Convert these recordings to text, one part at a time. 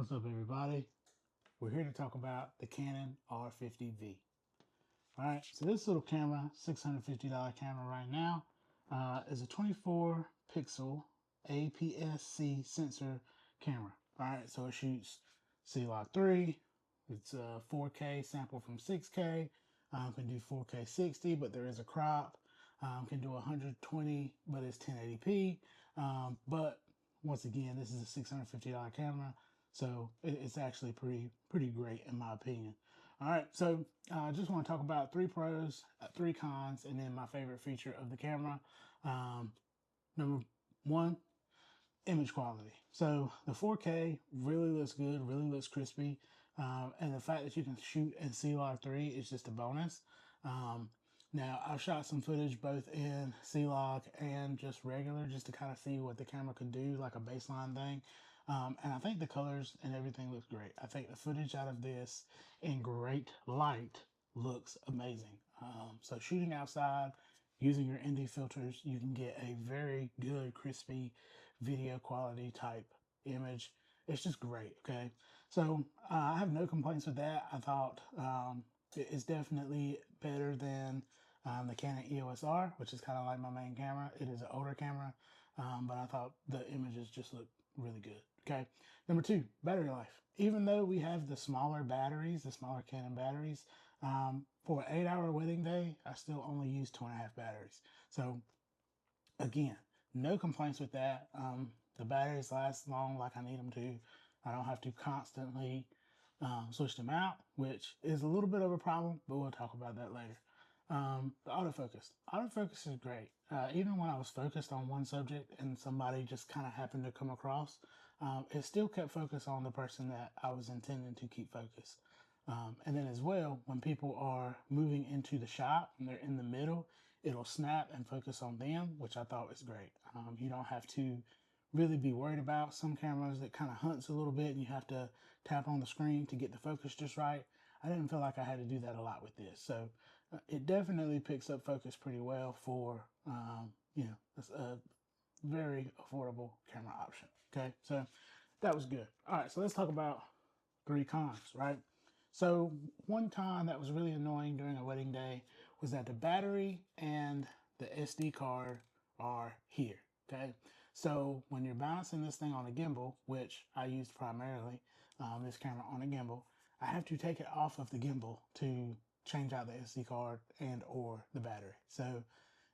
What's up, everybody? We're here to talk about the Canon R50V. All right, so this little camera, $650 camera right now, is a 24 pixel APS-C sensor camera. All right, so it shoots C-Log 3. It's a 4K sample from 6K. Can do 4K 60, but there is a crop. Can do 120, but it's 1080p. But once again, this is a $650 camera, so it's actually pretty great in my opinion. All right, so I just want to talk about 3 pros, 3 cons, and then my favorite feature of the camera. Number 1, image quality. So the 4K really looks good, really looks crispy, and the fact that you can shoot in C-Log 3 is just a bonus. Now, I've shot some footage both in C-Log and just regular, just to kind of see what the camera could do, like a baseline thing. And I think the colors and everything looks great. I think the footage out of this in great light looks amazing. So shooting outside, using your ND filters, you can get a very good, crispy video quality type image. It's just great, okay? So I have no complaints with that. I thought it's definitely better than the Canon EOS R, which is kind of like my main camera. It is an older camera, but I thought the images just look really good. Okay. Number 2, battery life. Even though we have the smaller batteries, the smaller Canon batteries, for an 8-hour wedding day, I still only use 2.5 batteries. So again, no complaints with that. The batteries last long like I need them to. I don't have to constantly switch them out, which is a little bit of a problem, but we'll talk about that later. The autofocus. Autofocus is great. Even when I was focused on one subject and somebody just kind of happened to come across, it still kept focus on the person that I was intending to keep focused. And then as well, when people are moving into the shot and they're in the middle, it'll snap and focus on them, which I thought was great. You don't have to really be worried about some cameras that kind of hunts a little bit and you have to tap on the screen to get the focus just right. I didn't feel like I had to do that a lot with this. So it definitely picks up focus pretty well for, a very affordable camera option. Okay, so that was good. All right, so let's talk about 3 cons, right? So one con that was really annoying during a wedding day was that the battery and the SD card are here. Okay, so when you're balancing this thing on a gimbal, which I used primarily, this camera on a gimbal, I have to take it off of the gimbal to change out the SD card and or the battery. So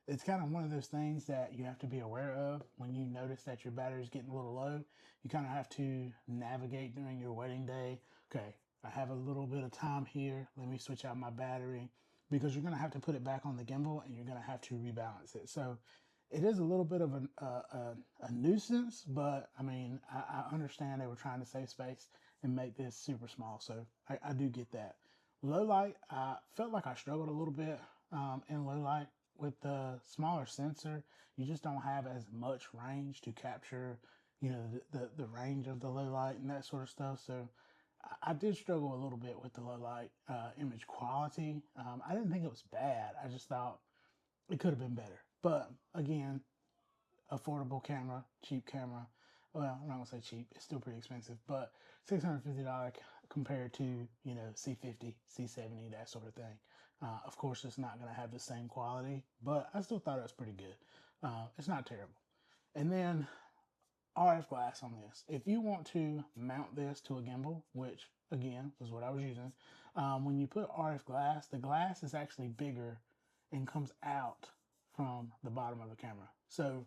it's kind of one of those things that you have to be aware of when you notice that your battery is getting a little low. You kind of have to navigate during your wedding day. Okay, I have a little bit of time here. Let me switch out my battery, because you're going to have to put it back on the gimbal and you're going to have to rebalance it. So it is a little bit of a nuisance, but I mean, I understand they were trying to save space and make this super small. So I do get that. Low light, I felt like I struggled a little bit in low light. With the smaller sensor, you just don't have as much range to capture, the range of the low light and that sort of stuff. So I did struggle a little bit with the low light image quality. I didn't think it was bad. I just thought it could have been better. But again, affordable camera, cheap camera. Well, I'm not gonna say cheap. It's still pretty expensive, but $650 compared to, C50, C70, that sort of thing. Of course, it's not gonna have the same quality, but I still thought it was pretty good. It's not terrible. And then RF glass on this. If you want to mount this to a gimbal, which again was what I was using, when you put RF glass, the glass is actually bigger and comes out from the bottom of the camera. So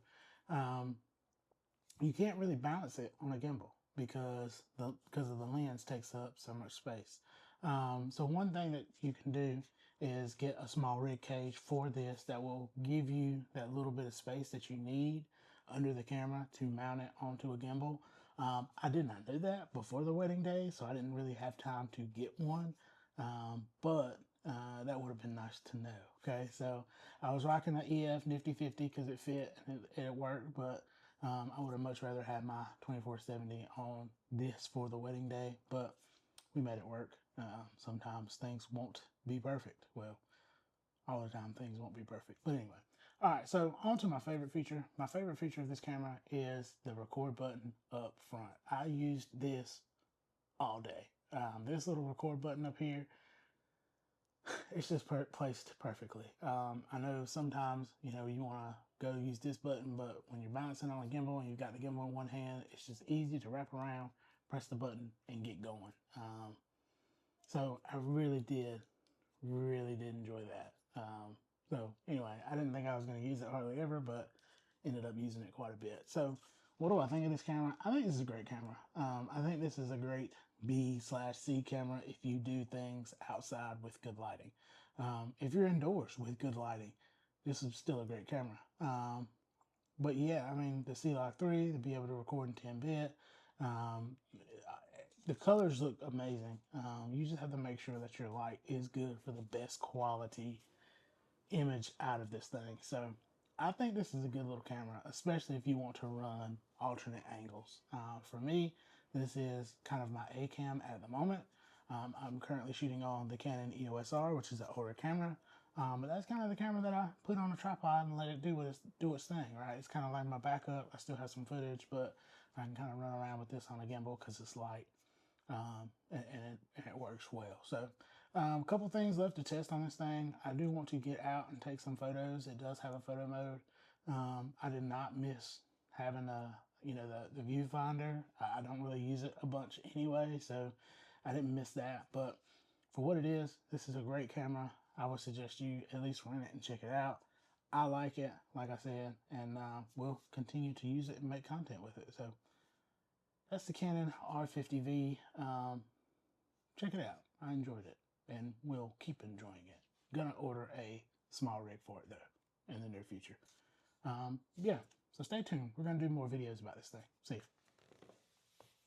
you can't really balance it on a gimbal because of the lens takes up so much space. So one thing that you can do is get a small rig cage for this that will give you that little bit of space that you need under the camera to mount it onto a gimbal. I did not do that before the wedding day, so I didn't really have time to get one. But that would have been nice to know. Okay, so I was rocking the EF Nifty 50 because it fit and it worked, but I would have much rather had my 2470 on this for the wedding day, but we made it work. Sometimes things won't be perfect. Well, all the time things won't be perfect. But anyway, all right, so on to my favorite feature. My favorite feature of this camera is the record button up front. I used this all day. This little record button up here, it's just placed perfectly. I know sometimes, you know, you want to go use this button, but when you're balancing on a gimbal and you've got the gimbal in one hand, it's just easy to wrap around, press the button, and get going. So I really did enjoy that. So anyway, I didn't think I was going to use it hardly ever, but ended up using it quite a bit. So what do I think of this camera? I think this is a great camera. I think this is a great B/C camera if you do things outside with good lighting. If you're indoors with good lighting, this is still a great camera. But yeah, I mean, the C-Log 3, to be able to record in 10-bit, the colors look amazing. You just have to make sure that your light is good for the best quality image out of this thing. So I think this is a good little camera, especially if you want to run alternate angles. For me, this is kind of my A cam at the moment. I'm currently shooting on the Canon EOS R, which is an older camera. But that's kind of the camera that I put on a tripod and let it do its thing, right? It's kind of like my backup. I still have some footage, but I can kind of run around with this on a gimbal because it's light. And it works well. So a couple things left to test on this thing. I do want to get out and take some photos. It does have a photo mode. I did not miss having the viewfinder. I don't really use it a bunch anyway, so I didn't miss that. But for what it is, this is a great camera. I would suggest you at least rent it and check it out. I like it, like I said, and we'll continue to use it and make content with it. So that's the Canon R50V. Check it out. I enjoyed it and will keep enjoying it. Gonna order a small rig for it though in the near future. Yeah, so stay tuned. We're gonna do more videos about this thing. See you.